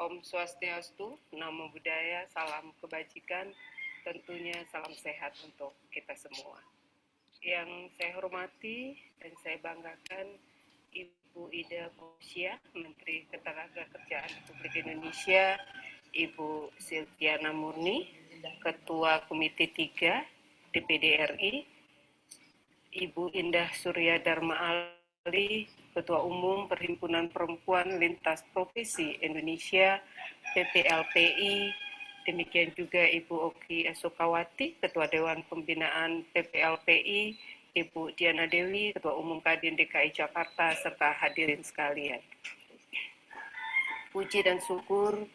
Om Swastiastu, Namo Buddhaya, salam kebajikan, tentunya salam sehat untuk kita semua. Yang saya hormati dan saya banggakan Ibu Ida Fauzia, Menteri Ketenagakerjaan Republik Indonesia, Ibu Silviana Murni, Ketua Komite 3 DPD RI, Ibu Indah Surya Dharma Ali, Ketua Umum Perhimpunan Perempuan Lintas Profesi Indonesia, PPLPI, demikian juga Ibu Oki Asokawati, Ketua Dewan Pembinaan PPLPI, Ibu Diana Dewi, Ketua Umum Kadin DKI Jakarta, serta hadirin sekalian. Puji dan syukur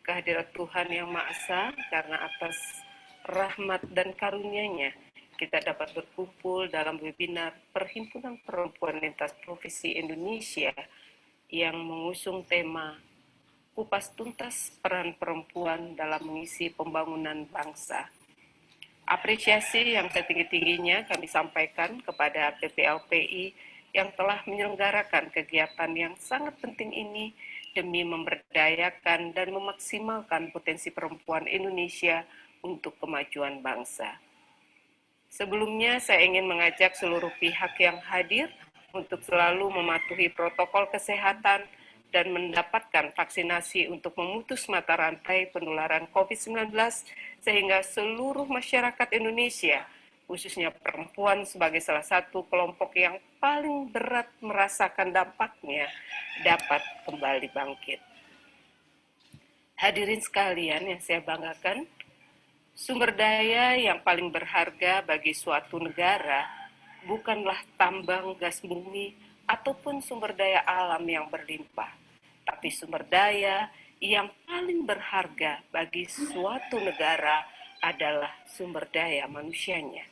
kehadirat Tuhan Yang Maha Esa, karena atas rahmat dan karunia-Nya kita dapat berkumpul dalam webinar Perhimpunan Perempuan Lintas Profesi Indonesia yang mengusung tema Kupas Tuntas Peran Perempuan dalam Mengisi Pembangunan Bangsa. Apresiasi yang setinggi-tingginya kami sampaikan kepada PPLPI yang telah menyelenggarakan kegiatan yang sangat penting ini demi memberdayakan dan memaksimalkan potensi perempuan Indonesia untuk kemajuan bangsa. Sebelumnya, saya ingin mengajak seluruh pihak yang hadir untuk selalu mematuhi protokol kesehatan dan mendapatkan vaksinasi untuk memutus mata rantai penularan COVID-19 sehingga seluruh masyarakat Indonesia, khususnya perempuan sebagai salah satu kelompok yang paling berat merasakan dampaknya, dapat kembali bangkit. Hadirin sekalian yang saya banggakan, sumber daya yang paling berharga bagi suatu negara bukanlah tambang gas bumi ataupun sumber daya alam yang berlimpah, tapi sumber daya yang paling berharga bagi suatu negara adalah sumber daya manusianya.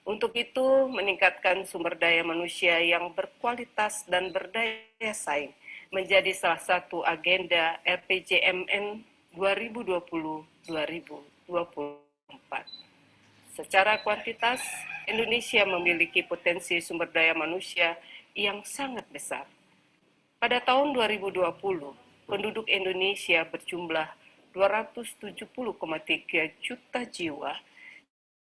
Untuk itu, meningkatkan sumber daya manusia yang berkualitas dan berdaya saing menjadi salah satu agenda RPJMN 2020-2024. Secara kuantitas, Indonesia memiliki potensi sumber daya manusia yang sangat besar. Pada tahun 2020, penduduk Indonesia berjumlah 270,3 juta jiwa,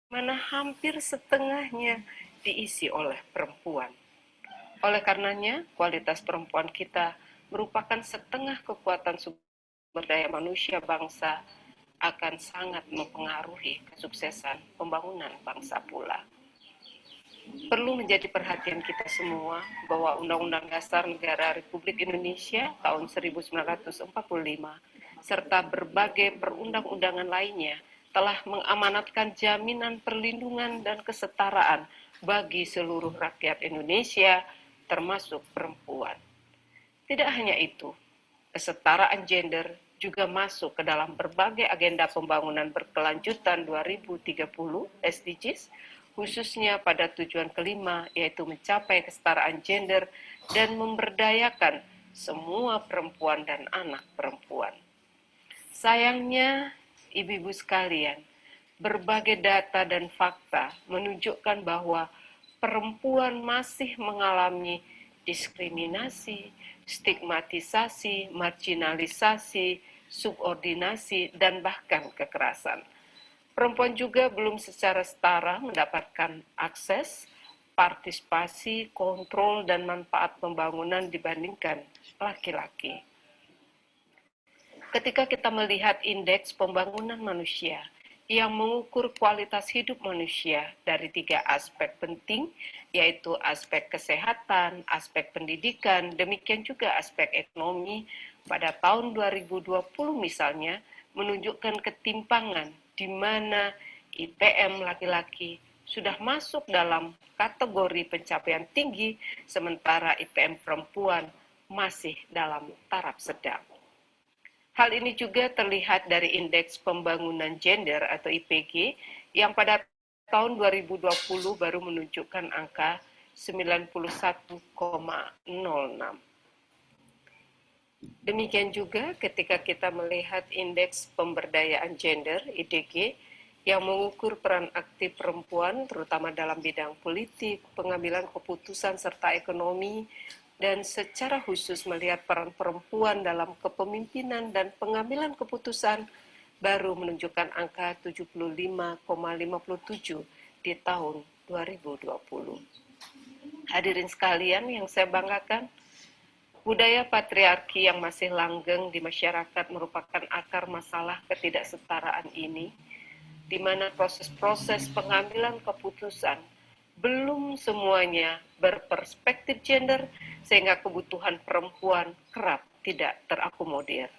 mana hampir setengahnya diisi oleh perempuan. Oleh karenanya, kualitas perempuan kita merupakan setengah kekuatan sumber daya manusia bangsa, akan sangat mempengaruhi kesuksesan pembangunan bangsa pula. Perlu menjadi perhatian kita semua bahwa Undang-Undang Dasar Negara Republik Indonesia tahun 1945 serta berbagai perundang-undangan lainnya telah mengamanatkan jaminan perlindungan dan kesetaraan bagi seluruh rakyat Indonesia, termasuk perempuan. Tidak hanya itu, kesetaraan gender juga masuk ke dalam berbagai agenda pembangunan berkelanjutan 2030 SDGs, khususnya pada tujuan kelima, yaitu mencapai kesetaraan gender dan memberdayakan semua perempuan dan anak perempuan. Sayangnya, ibu-ibu sekalian, berbagai data dan fakta menunjukkan bahwa perempuan masih mengalami diskriminasi, stigmatisasi, marginalisasi, subordinasi, dan bahkan kekerasan. Perempuan juga belum secara setara mendapatkan akses, partisipasi, kontrol, dan manfaat pembangunan dibandingkan laki-laki. Ketika kita melihat indeks pembangunan manusia yang mengukur kualitas hidup manusia dari 3 aspek penting, yaitu aspek kesehatan, aspek pendidikan, demikian juga aspek ekonomi, pada tahun 2020 misalnya, menunjukkan ketimpangan di mana IPM laki-laki sudah masuk dalam kategori pencapaian tinggi, sementara IPM perempuan masih dalam taraf sedang. Hal ini juga terlihat dari Indeks Pembangunan Gender atau IPG yang pada tahun 2020 baru menunjukkan angka 91,06. Demikian juga ketika kita melihat Indeks Pemberdayaan Gender IDG yang mengukur peran aktif perempuan terutama dalam bidang politik, pengambilan keputusan serta ekonomi, dan secara khusus melihat peran perempuan dalam kepemimpinan dan pengambilan keputusan baru menunjukkan angka 75,57 di tahun 2020. Hadirin sekalian yang saya banggakan, budaya patriarki yang masih langgeng di masyarakat merupakan akar masalah ketidaksetaraan ini, di mana proses-proses pengambilan keputusan belum semuanya berperspektif gender, sehingga kebutuhan perempuan kerap tidak terakomodir.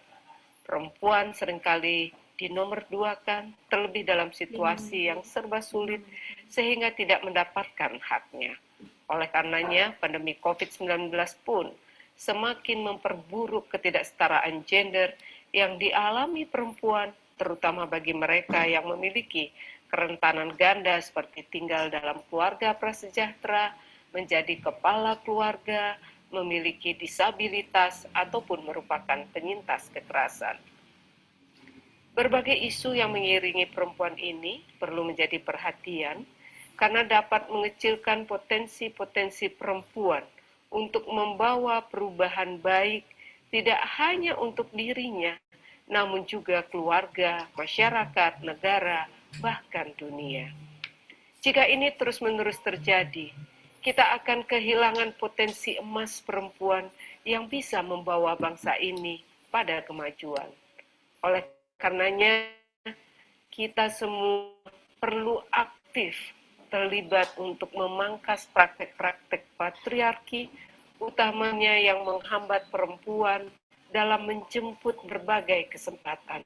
Perempuan seringkali dinomorduakan, terlebih dalam situasi yang serba sulit, sehingga tidak mendapatkan haknya. Oleh karenanya, pandemi COVID-19 pun semakin memperburuk ketidaksetaraan gender yang dialami perempuan, terutama bagi mereka yang memiliki kerentanan ganda seperti tinggal dalam keluarga prasejahtera, menjadi kepala keluarga, memiliki disabilitas, ataupun merupakan penyintas kekerasan. Berbagai isu yang mengiringi perempuan ini perlu menjadi perhatian karena dapat mengecilkan potensi-potensi perempuan untuk membawa perubahan baik tidak hanya untuk dirinya, namun juga keluarga, masyarakat, negara, bahkan dunia. Jika ini terus-menerus terjadi, kita akan kehilangan potensi emas perempuan yang bisa membawa bangsa ini pada kemajuan. Oleh karenanya, kita semua perlu aktif terlibat untuk memangkas praktek-praktek patriarki, utamanya yang menghambat perempuan dalam menjemput berbagai kesempatan.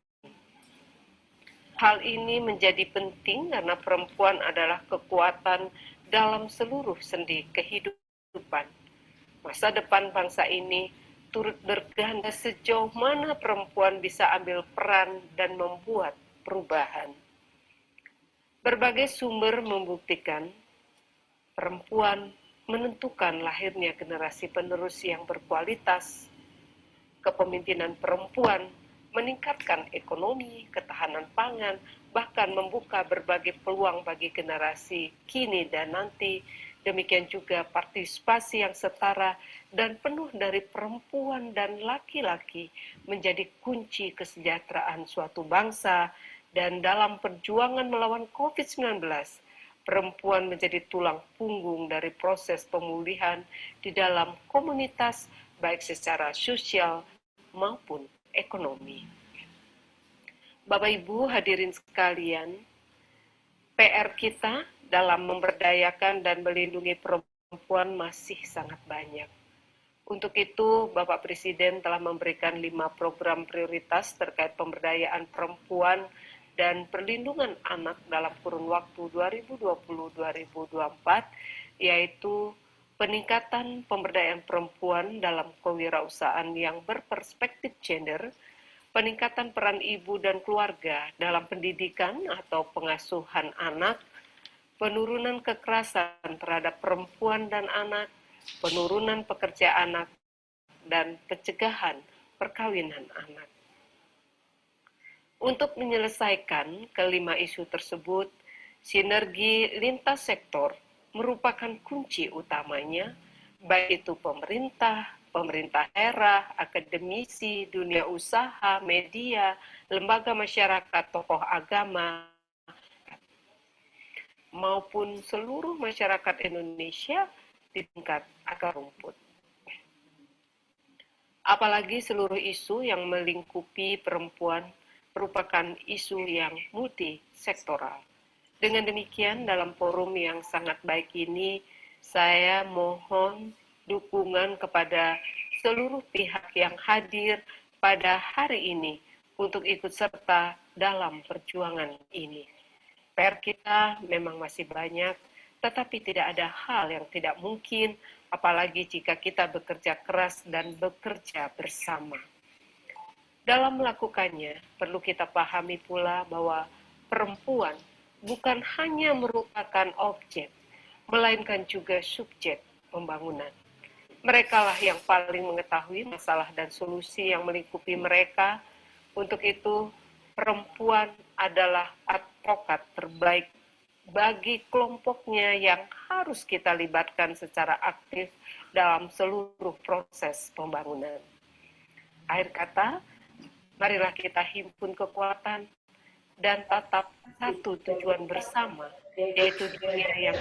Hal ini menjadi penting karena perempuan adalah kekuatan dalam seluruh sendi kehidupan. Masa depan bangsa ini turut berganda sejauh mana perempuan bisa ambil peran dan membuat perubahan. Berbagai sumber membuktikan perempuan menentukan lahirnya generasi penerus yang berkualitas. Kepemimpinan perempuan meningkatkan ekonomi, ketahanan pangan, bahkan membuka berbagai peluang bagi generasi kini dan nanti. Demikian juga partisipasi yang setara dan penuh dari perempuan dan laki-laki menjadi kunci kesejahteraan suatu bangsa. Dan dalam perjuangan melawan COVID-19, perempuan menjadi tulang punggung dari proses pemulihan di dalam komunitas, baik secara sosial maupun ekonomi. Bapak Ibu hadirin sekalian, PR kita dalam memberdayakan dan melindungi perempuan masih sangat banyak. Untuk itu, Bapak Presiden telah memberikan 5 program prioritas terkait pemberdayaan perempuan dan perlindungan anak dalam kurun waktu 2020-2024, yaitu peningkatan pemberdayaan perempuan dalam kewirausahaan yang berperspektif gender, peningkatan peran ibu dan keluarga dalam pendidikan atau pengasuhan anak, penurunan kekerasan terhadap perempuan dan anak, penurunan pekerja anak, dan pencegahan perkawinan anak. Untuk menyelesaikan kelima isu tersebut, sinergi lintas sektor merupakan kunci utamanya, baik itu pemerintah daerah, akademisi, dunia usaha, media, lembaga masyarakat, tokoh agama, maupun seluruh masyarakat Indonesia di tingkat akar rumput. Apalagi seluruh isu yang melingkupi perempuan merupakan isu yang multisektoral. Dengan demikian, dalam forum yang sangat baik ini, saya mohon dukungan kepada seluruh pihak yang hadir pada hari ini untuk ikut serta dalam perjuangan ini. PR kita memang masih banyak, tetapi tidak ada hal yang tidak mungkin, apalagi jika kita bekerja keras dan bekerja bersama. Dalam melakukannya, perlu kita pahami pula bahwa perempuan bukan hanya merupakan objek, melainkan juga subjek pembangunan. Merekalah yang paling mengetahui masalah dan solusi yang melingkupi mereka. Untuk itu, perempuan adalah advokat terbaik bagi kelompoknya yang harus kita libatkan secara aktif dalam seluruh proses pembangunan. Akhir kata, marilah kita himpun kekuatan dan tatap satu tujuan bersama, yaitu dunia yang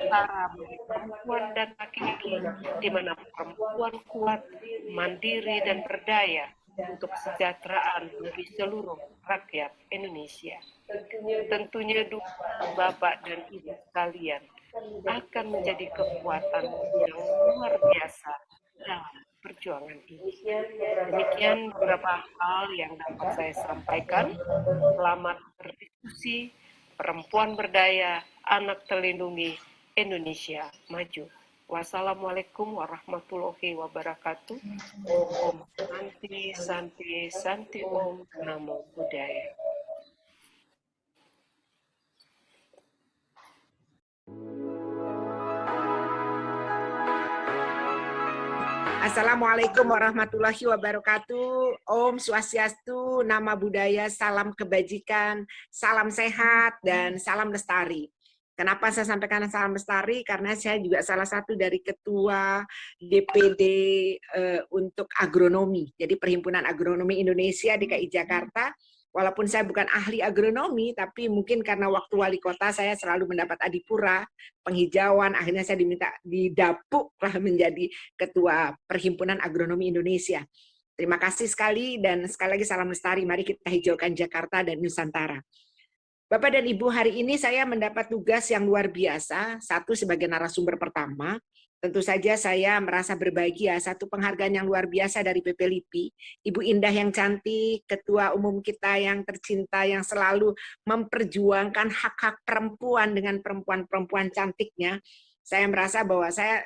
setara bagi perempuan dan laki-laki, di mana perempuan kuat, mandiri, dan berdaya untuk kesejahteraan bagi seluruh rakyat Indonesia. Tentunya Bapak dan Ibu sekalian akan menjadi kekuatan yang luar biasa dalam perjuangan ini. Demikian beberapa hal yang dapat saya sampaikan. Selamat berdiskusi, perempuan berdaya, anak terlindungi, Indonesia maju. Wassalamualaikum warahmatullahi wabarakatuh. Om Santi, Santi, Santi Om, Namo Buddhaya. Assalamualaikum warahmatullahi wabarakatuh. Om Swastiastu, Nama Budaya, salam kebajikan, salam sehat, dan salam lestari. Kenapa saya sampaikan salam lestari? Karena saya juga salah satu dari ketua DPD untuk agronomi. Jadi Perhimpunan Agronomi Indonesia DKI Jakarta. Walaupun saya bukan ahli agronomi, tapi mungkin karena waktu wali kota saya selalu mendapat adipura, penghijauan, akhirnya saya didapuk lah menjadi ketua Perhimpunan Agronomi Indonesia. Terima kasih sekali dan sekali lagi salam lestari. Mari kita hijaukan Jakarta dan Nusantara. Bapak dan Ibu, hari ini saya mendapat tugas yang luar biasa. Satu, sebagai narasumber pertama. Tentu saja saya merasa berbahagia, satu penghargaan yang luar biasa dari PP LIPI, Ibu Indah yang cantik, ketua umum kita yang tercinta, yang selalu memperjuangkan hak-hak perempuan dengan perempuan-perempuan cantiknya. Saya merasa bahwa saya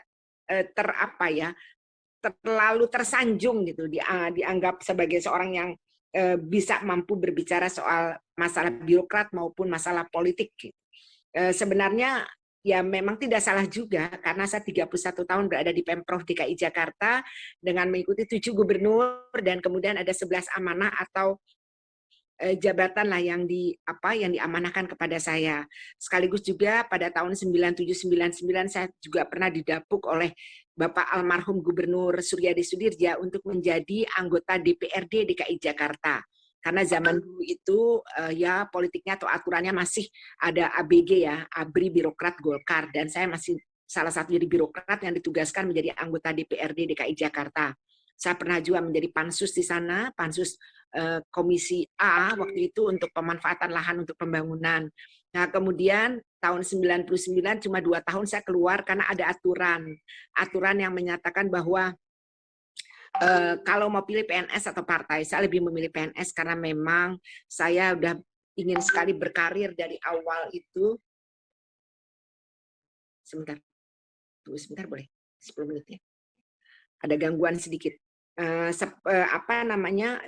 terlalu tersanjung gitu, dianggap sebagai seorang yang bisa mampu berbicara soal masalah birokrat maupun masalah politik. Sebenarnya ya memang tidak salah juga, karena saya 31 tahun berada di Pemprov DKI Jakarta dengan mengikuti 7 gubernur dan kemudian ada 11 amanah atau jabatan lah yang diamanahkan kepada saya. Sekaligus juga pada tahun 97-99 saya juga pernah didapuk oleh Bapak almarhum Gubernur Suryadi Sudirja untuk menjadi anggota DPRD DKI Jakarta. Karena zaman dulu itu ya politiknya atau aturannya masih ada ABG ya, ABRI Birokrat Golkar, dan saya masih salah satu dari birokrat yang ditugaskan menjadi anggota DPRD DKI Jakarta. Saya pernah juga menjadi pansus di sana, pansus Komisi A waktu itu untuk pemanfaatan lahan untuk pembangunan. Nah, kemudian tahun 99 cuma 2 tahun saya keluar karena ada aturan yang menyatakan bahwa kalau mau pilih PNS atau partai, saya lebih memilih PNS karena memang saya udah ingin sekali berkarir dari awal itu. Sebentar boleh? 10 menit ya. Ada gangguan sedikit.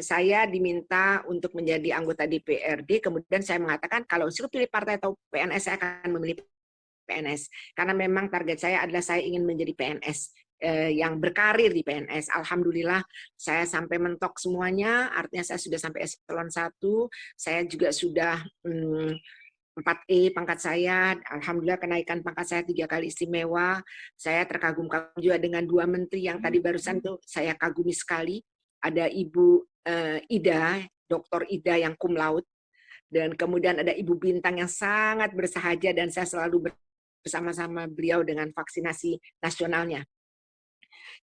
Saya diminta untuk menjadi anggota DPRD, kemudian saya mengatakan kalau suruh pilih partai atau PNS, saya akan memilih PNS. Karena memang target saya adalah saya ingin menjadi PNS. Yang berkarir di PNS. Alhamdulillah saya sampai mentok semuanya, artinya saya sudah sampai eselon 1, saya juga sudah 4E pangkat saya, alhamdulillah kenaikan pangkat saya 3 kali istimewa. Saya terkagum-kagum juga dengan 2 menteri yang tadi barusan tuh saya kagumi sekali. Ada Ibu Ida, Dr. Ida yang cum laude, dan kemudian ada Ibu Bintang yang sangat bersahaja dan saya selalu bersama-sama beliau dengan vaksinasi nasionalnya.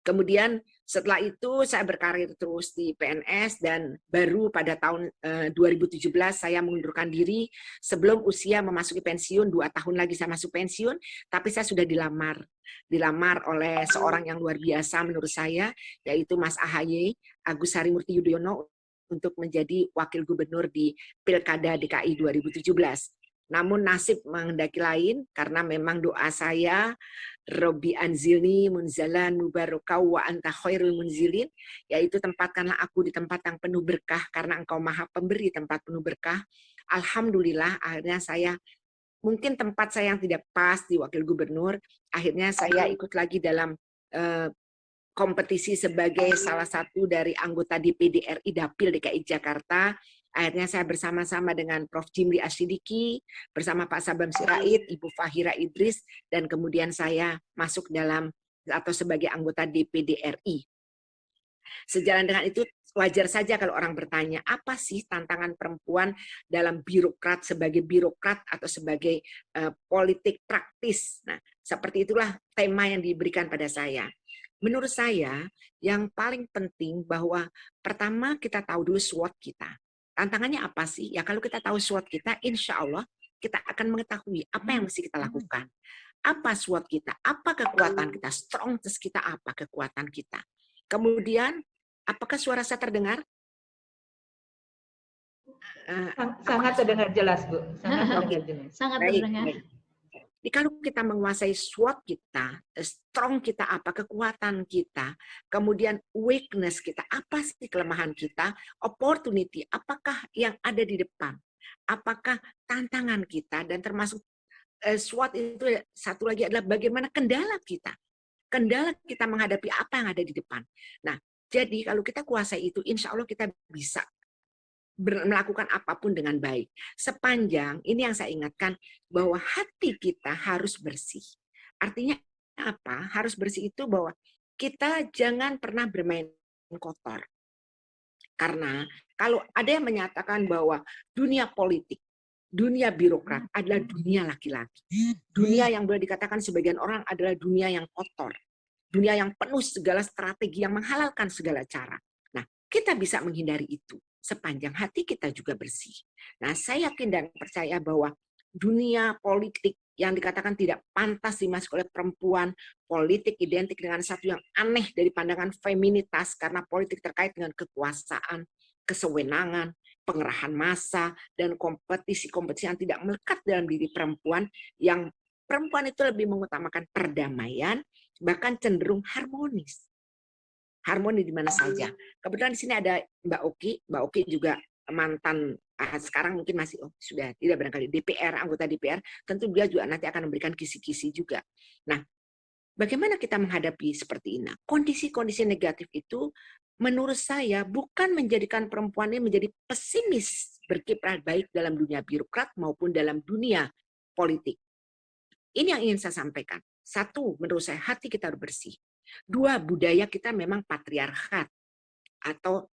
Kemudian setelah itu saya berkarir terus di PNS dan baru pada tahun 2017 saya mengundurkan diri sebelum usia memasuki pensiun. 2 tahun lagi saya masuk pensiun, tapi saya sudah dilamar oleh seorang yang luar biasa menurut saya, yaitu Mas AHY, Agus Harimurti Yudhoyono, untuk menjadi wakil gubernur di Pilkada DKI 2017. Namun nasib menghendaki lain, karena memang doa saya, Robbi anzilni munzalan mubarakau wa anta khairul munzilin, yaitu tempatkanlah aku di tempat yang penuh berkah, karena engkau maha pemberi tempat penuh berkah. Alhamdulillah akhirnya saya, mungkin tempat saya yang tidak pas di wakil gubernur, akhirnya saya ikut lagi dalam kompetisi sebagai salah satu dari anggota DPD RI Dapil DKI Jakarta. Akhirnya saya bersama-sama dengan Prof. Jimli Asyidiki, bersama Pak Sabam Sirait, Ibu Fahira Idris, dan kemudian saya masuk dalam atau sebagai anggota DPD RI. Sejalan dengan itu, wajar saja kalau orang bertanya, apa sih tantangan perempuan dalam birokrat, sebagai birokrat atau sebagai politik praktis. Nah, seperti itulah tema yang diberikan pada saya. Menurut saya, yang paling penting bahwa pertama kita tahu dulu SWOT kita. Tantangannya apa sih? Ya kalau kita tahu SWOT kita, insya Allah kita akan mengetahui apa yang mesti kita lakukan. Apa SWOT kita? Apa kekuatan kita? Strengths kita apa kekuatan kita? Kemudian, apakah suara saya terdengar? Sangat terdengar jelas, Bu. Sangat terdengar jelas. Sangat Baik, terdengar. baik. Jadi kalau kita menguasai SWOT kita, strong kita apa, kekuatan kita, kemudian weakness kita, apa sih kelemahan kita, opportunity, apakah yang ada di depan, apakah tantangan kita, dan termasuk SWOT itu satu lagi adalah bagaimana kendala kita. Kendala kita menghadapi apa yang ada di depan. Nah, jadi kalau kita kuasai itu, insya Allah kita bisa melakukan apapun dengan baik. Sepanjang, ini yang saya ingatkan, bahwa hati kita harus bersih. Artinya apa? Harus bersih itu bahwa kita jangan pernah bermain kotor. Karena kalau ada yang menyatakan bahwa dunia politik, dunia birokrat adalah dunia laki-laki. Dunia yang boleh dikatakan sebagian orang adalah dunia yang kotor. Dunia yang penuh segala strategi, yang menghalalkan segala cara. Nah, kita bisa menghindari itu sepanjang hati kita juga bersih. Nah, saya yakin dan percaya bahwa dunia politik yang dikatakan tidak pantas dimasuki oleh perempuan, politik identik dengan satu yang aneh dari pandangan feminitas, karena politik terkait dengan kekuasaan, kesewenangan, pengerahan massa, dan kompetisi-kompetisi yang tidak melekat dalam diri perempuan, yang perempuan itu lebih mengutamakan perdamaian, bahkan cenderung harmonis. Harmoni di mana saja. Kebetulan di sini ada Mbak Oki. Mbak Oki juga mantan, sekarang mungkin masih sudah tidak barangkali DPR, anggota DPR. Tentu dia juga nanti akan memberikan kisi-kisi juga. Nah, bagaimana kita menghadapi seperti ini? Kondisi-kondisi negatif itu menurut saya bukan menjadikan perempuan ini menjadi pesimis berkiprah baik dalam dunia birokrat maupun dalam dunia politik. Ini yang ingin saya sampaikan. Satu, menurut saya hati kita harus bersih. Dua, budaya kita memang patriarkat atau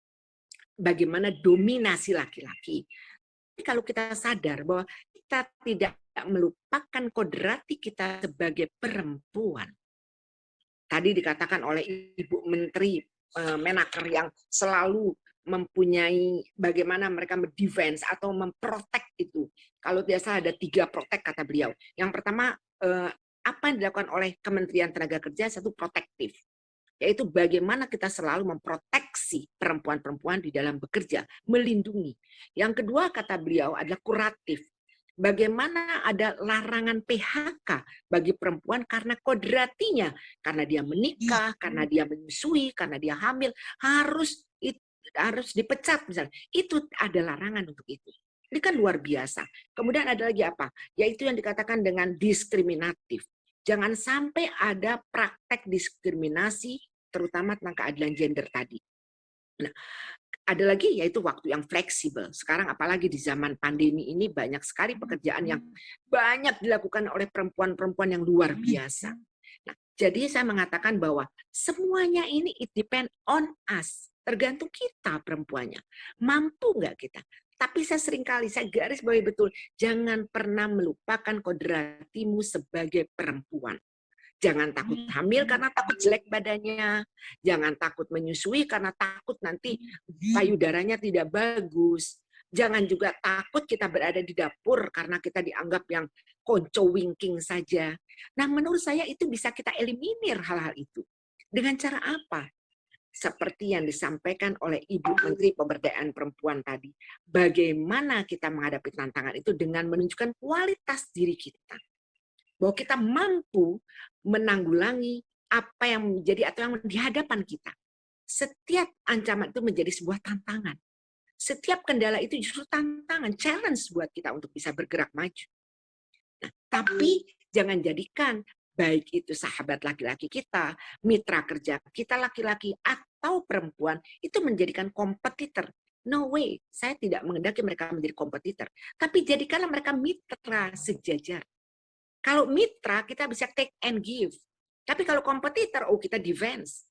bagaimana dominasi laki-laki. Tapi kalau kita sadar bahwa kita tidak melupakan kodrati kita sebagai perempuan. Tadi dikatakan oleh Ibu Menteri Menaker yang selalu mempunyai bagaimana mereka mendefense atau memprotek itu. Kalau biasa ada 3 protek kata beliau. Yang pertama, apa yang dilakukan oleh Kementerian Tenaga Kerja, satu protektif. Yaitu bagaimana kita selalu memproteksi perempuan-perempuan di dalam bekerja, melindungi. Yang kedua kata beliau adalah kuratif. Bagaimana ada larangan PHK bagi perempuan karena kodratinya, karena dia menikah, karena dia menyusui, karena dia hamil, harus dipecat misalnya. Itu ada larangan untuk itu. Ini kan luar biasa. Kemudian ada lagi apa? Yaitu yang dikatakan dengan diskriminatif. Jangan sampai ada praktek diskriminasi, terutama tentang keadilan gender tadi. Nah, ada lagi yaitu waktu yang fleksibel. Sekarang apalagi di zaman pandemi ini banyak sekali pekerjaan yang banyak dilakukan oleh perempuan-perempuan yang luar biasa. Nah, jadi saya mengatakan bahwa semuanya ini it depend on us. Tergantung kita perempuannya. Mampu nggak kita? Tapi saya seringkali, saya garis bawahi betul, jangan pernah melupakan kodratimu sebagai perempuan. Jangan takut hamil karena takut jelek badannya. Jangan takut menyusui karena takut nanti payudaranya tidak bagus. Jangan juga takut kita berada di dapur karena kita dianggap yang konco winking saja. Nah, menurut saya itu bisa kita eliminir hal-hal itu. Dengan cara apa? Seperti yang disampaikan oleh Ibu Menteri Pemberdayaan Perempuan tadi. Bagaimana kita menghadapi tantangan itu dengan menunjukkan kualitas diri kita. Bahwa kita mampu menanggulangi apa yang menjadi atau yang di hadapan kita. Setiap ancaman itu menjadi sebuah tantangan. Setiap kendala itu justru tantangan, challenge buat kita untuk bisa bergerak maju. Nah, tapi jangan jadikan baik itu sahabat laki-laki kita, mitra kerja kita laki-laki atau perempuan itu menjadikan kompetitor. No way, saya tidak menghendaki mereka menjadi kompetitor. Tapi jadikanlah mereka mitra sejajar. Kalau mitra, kita bisa take and give. Tapi kalau kompetitor, kita defense.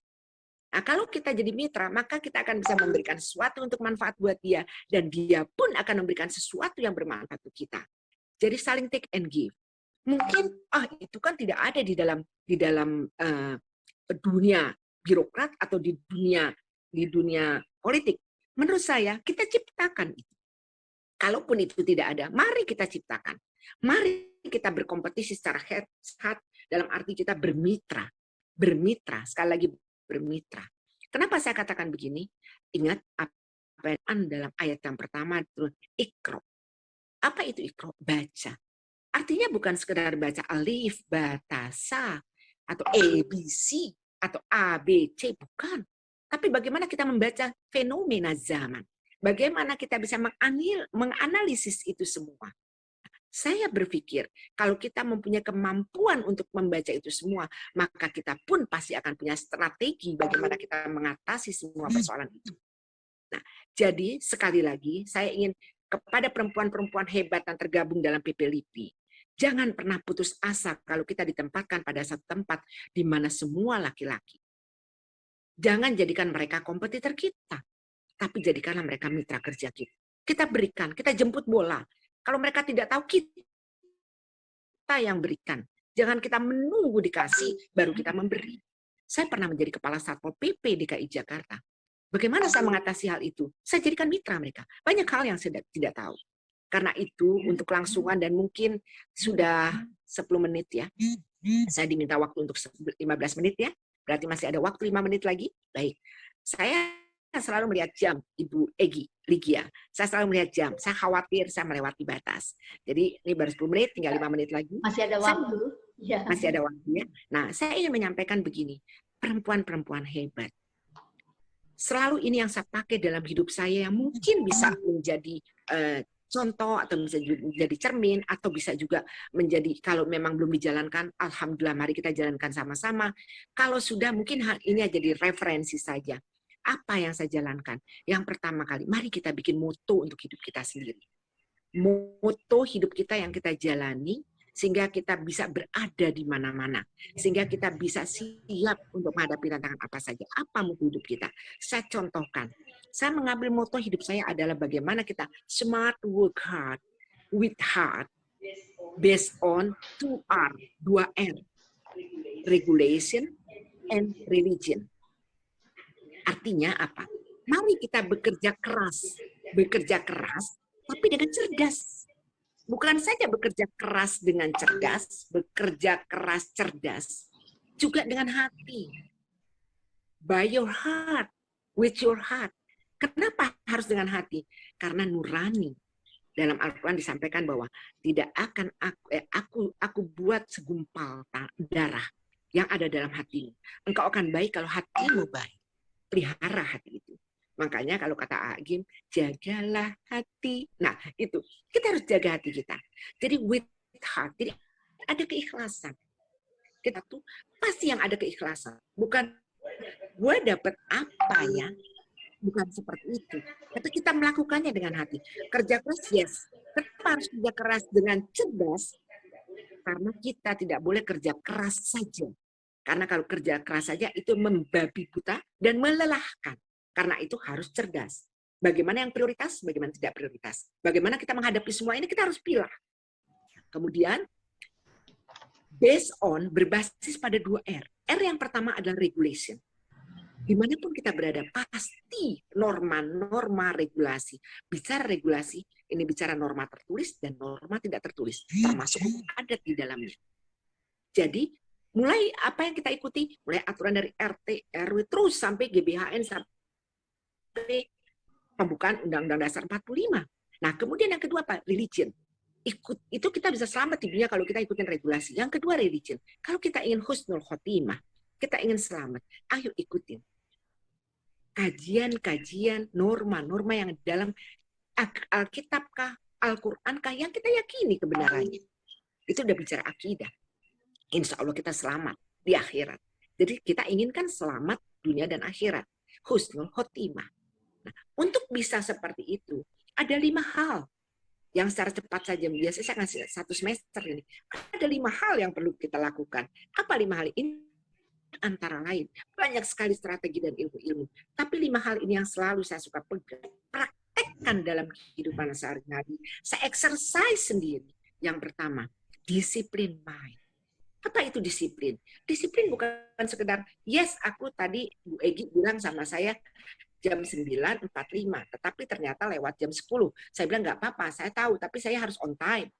Nah, kalau kita jadi mitra, maka kita akan bisa memberikan sesuatu untuk manfaat buat dia, dan dia pun akan memberikan sesuatu yang bermanfaat untuk kita. Jadi saling take and give. Mungkin itu kan tidak ada di dalam dunia birokrat atau di dunia politik. Menurut saya kita ciptakan itu. Kalaupun itu tidak ada, mari kita ciptakan. Mari kita berkompetisi secara sehat dalam arti kita bermitra. Bermitra, sekali lagi bermitra. Kenapa saya katakan begini? Ingat apa yang dalam ayat yang pertama itu Iqra. Apa itu Iqra? Baca. Artinya bukan sekedar baca alif, bata, sa, atau ABC, atau A, B, C, bukan. Tapi bagaimana kita membaca fenomena zaman. Bagaimana kita bisa menganalisis itu semua. Saya berpikir, kalau kita mempunyai kemampuan untuk membaca itu semua, maka kita pun pasti akan punya strategi bagaimana kita mengatasi semua persoalan itu. Nah, jadi sekali lagi, saya ingin kepada perempuan-perempuan hebat yang tergabung dalam PP LIPI, jangan pernah putus asa kalau kita ditempatkan pada satu tempat di mana semua laki-laki. Jangan jadikan mereka kompetitor kita, tapi jadikanlah mereka mitra kerja kita. Kita berikan, kita jemput bola. Kalau mereka tidak tahu, kita yang berikan. Jangan kita menunggu dikasih, baru kita memberi. Saya pernah menjadi kepala Satpol PP DKI Jakarta. Bagaimana saya mengatasi hal itu? Saya jadikan mitra mereka. Banyak hal yang saya tidak tahu. Karena itu, untuk kelangsungan dan mungkin sudah 10 menit ya. Saya diminta waktu untuk 15 menit ya. Berarti masih ada waktu 5 menit lagi. Baik. Saya selalu melihat jam, Ibu Egy, Ligia. Saya selalu melihat jam. Saya khawatir saya melewati batas. Jadi ini baru 10 menit, tinggal 5 menit lagi. Masih ada waktu. Ya. Masih ada waktunya. Nah, saya ingin menyampaikan begini. Perempuan-perempuan hebat. Selalu ini yang saya pakai dalam hidup saya yang mungkin bisa menjadi contoh atau bisa menjadi cermin atau bisa juga menjadi, kalau memang belum dijalankan, alhamdulillah mari kita jalankan sama-sama. Kalau sudah, mungkin hal ini jadi referensi saja. Apa yang saya jalankan? Yang pertama kali, mari kita bikin moto untuk hidup kita sendiri. Moto hidup kita yang kita jalani, sehingga kita bisa berada di mana-mana. Sehingga kita bisa siap untuk menghadapi tantangan apa saja. Apa moto hidup kita? Saya contohkan. Saya mengambil moto hidup saya adalah bagaimana kita smart work hard with heart based on 2R, 2R, regulation and religion. Artinya apa? Mari kita bekerja keras, tapi dengan cerdas. Bukan saja bekerja keras dengan cerdas, bekerja keras cerdas, juga dengan hati. By your heart, with your heart. Kenapa harus dengan hati? Karena nurani. Dalam Al-Quran disampaikan bahwa tidak akan aku buat segumpal darah yang ada dalam hatimu. Engkau akan baik kalau hatimu baik. Pelihara hati itu. Makanya kalau kata Agim, jagalah hati. Nah, itu. Kita harus jaga hati kita. Jadi with heart. Jadi ada keikhlasan. Kita tuh pasti yang ada keikhlasan. Bukan gue dapat apa ya. Bukan seperti itu. Tapi kita melakukannya dengan hati. Kerja keras, yes. Kenapa harus kerja keras dengan cerdas? Karena kita tidak boleh kerja keras saja. Karena kalau kerja keras saja itu membabi buta dan melelahkan. Karena itu harus cerdas. Bagaimana yang prioritas, bagaimana tidak prioritas. Bagaimana kita menghadapi semua ini, kita harus pilih. Kemudian, based on, berbasis pada 2R. R yang pertama adalah regulation. Dimanapun kita berada, pasti norma regulasi. Bicara regulasi, ini bicara norma tertulis dan norma tidak tertulis. Termasuk adat di dalamnya. Jadi, mulai apa yang kita ikuti, mulai aturan dari RT, RW, terus sampai GBHN, sampai pembukaan Undang-Undang Dasar 45. Nah, kemudian yang kedua apa? Religion. Itu kita bisa selamat di dunia kalau kita ikutin regulasi. Yang kedua religion. Kalau kita ingin husnul khotimah, kita ingin selamat, ayo ikutin. Kajian-kajian, norma-norma yang dalam Alkitabkah, Al-Qurankah yang kita yakini kebenarannya. Itu udah bicara akidah. Insya Allah kita selamat di akhirat. Jadi kita inginkan selamat dunia dan akhirat. Husnul khotimah. Nah, untuk bisa seperti itu, ada 5 hal yang secara cepat saja. Biasanya saya ngasih 1 semester ini. Ada 5 hal yang perlu kita lakukan. Apa 5 hal ini? antara lain. Banyak sekali strategi dan ilmu-ilmu. Tapi 5 hal ini yang selalu saya suka pegang. Praktekkan dalam kehidupan sehari-hari. Saya exercise sendiri. Yang pertama, disiplin mind. Apa itu disiplin? Disiplin bukan sekedar, yes, aku tadi Bu Egi bilang sama saya jam 9.45, tetapi ternyata lewat jam 10. Saya bilang nggak apa-apa, saya tahu, tapi saya harus on time.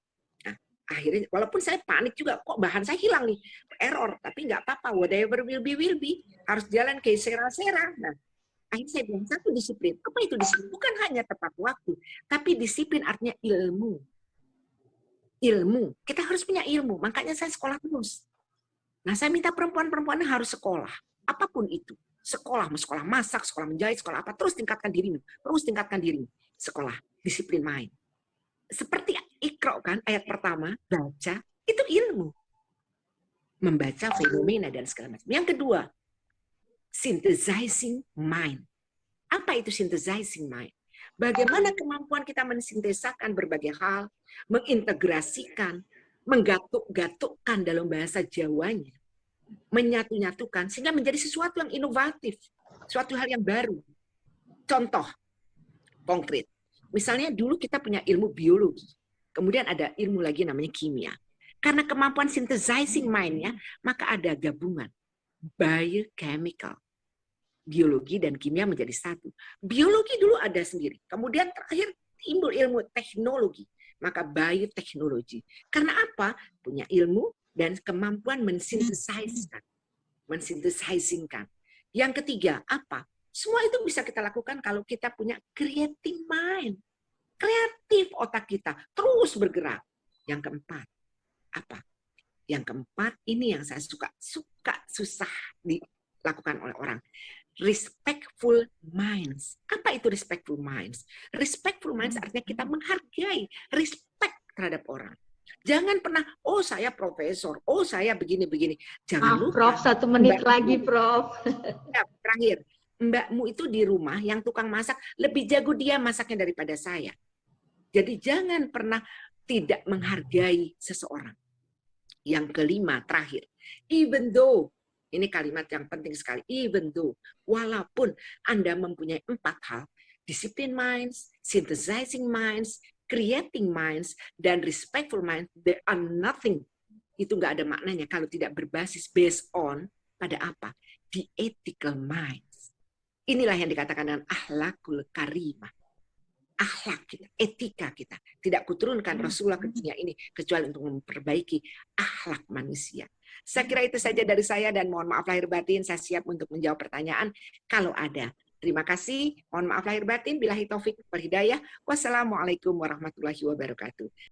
Nah, akhirnya, walaupun saya panik juga, kok bahan saya hilang nih, error, tapi nggak apa-apa, whatever will be, harus jalan ke sera-sera. Nah, akhirnya saya bilang, satu disiplin. Apa itu disiplin? Bukan hanya tepat waktu, tapi disiplin artinya ilmu. Ilmu, kita harus punya ilmu, makanya saya sekolah terus. Nah, saya minta perempuan-perempuan harus sekolah, apapun itu. Sekolah masak, sekolah menjahit, sekolah apa, terus tingkatkan dirimu, sekolah, disiplin main. Seperti Iqra kan, ayat pertama, baca, itu ilmu. Membaca fenomena dan segala macam. Yang kedua, synthesizing mind. Apa itu synthesizing mind? Bagaimana kemampuan kita mensintesakan berbagai hal, mengintegrasikan, menggatuk-gatukkan dalam bahasa Jawanya, menyatu-nyatukan sehingga menjadi sesuatu yang inovatif, suatu hal yang baru. Contoh konkret, misalnya dulu kita punya ilmu biologi, kemudian ada ilmu lagi namanya kimia. Karena kemampuan synthesizing mind-nya, maka ada gabungan biochemical. Biologi dan kimia menjadi satu. Biologi dulu ada sendiri, kemudian terakhir timbul ilmu teknologi, maka bioteknologi. Karena apa? Punya ilmu dan kemampuan mensintesiskan. Yang ketiga, apa? Semua itu bisa kita lakukan kalau kita punya creative mind. Kreatif otak kita, terus bergerak. Yang keempat, apa? Yang keempat, ini yang saya suka susah dilakukan oleh orang. Respectful minds. Apa itu respectful minds? Respectful minds artinya kita menghargai, respect terhadap orang. Jangan pernah, oh saya profesor, oh saya begini-begini. Jangan lupa. Prof, 1 menit lagi, Prof. Ya, terakhir, mbakmu itu di rumah yang tukang masak, lebih jago dia masaknya daripada saya. Jadi jangan pernah tidak menghargai seseorang. Yang kelima, terakhir, even though, ini kalimat yang penting sekali. Even though, walaupun Anda mempunyai 4 hal, discipline minds, synthesizing minds, creating minds, dan respectful minds, they are nothing. Itu nggak ada maknanya kalau tidak berbasis based on pada apa? The ethical minds. Inilah yang dikatakan dengan akhlakul karimah. Akhlak kita, etika kita. Tidak kuturunkan Rasulullah ke dunia ini kecuali untuk memperbaiki akhlak manusia. Saya kira itu saja dari saya dan mohon maaf lahir batin, saya siap untuk menjawab pertanyaan kalau ada. Terima kasih, mohon maaf lahir batin, billahi taufik wal hidayah. Wassalamualaikum warahmatullahi wabarakatuh.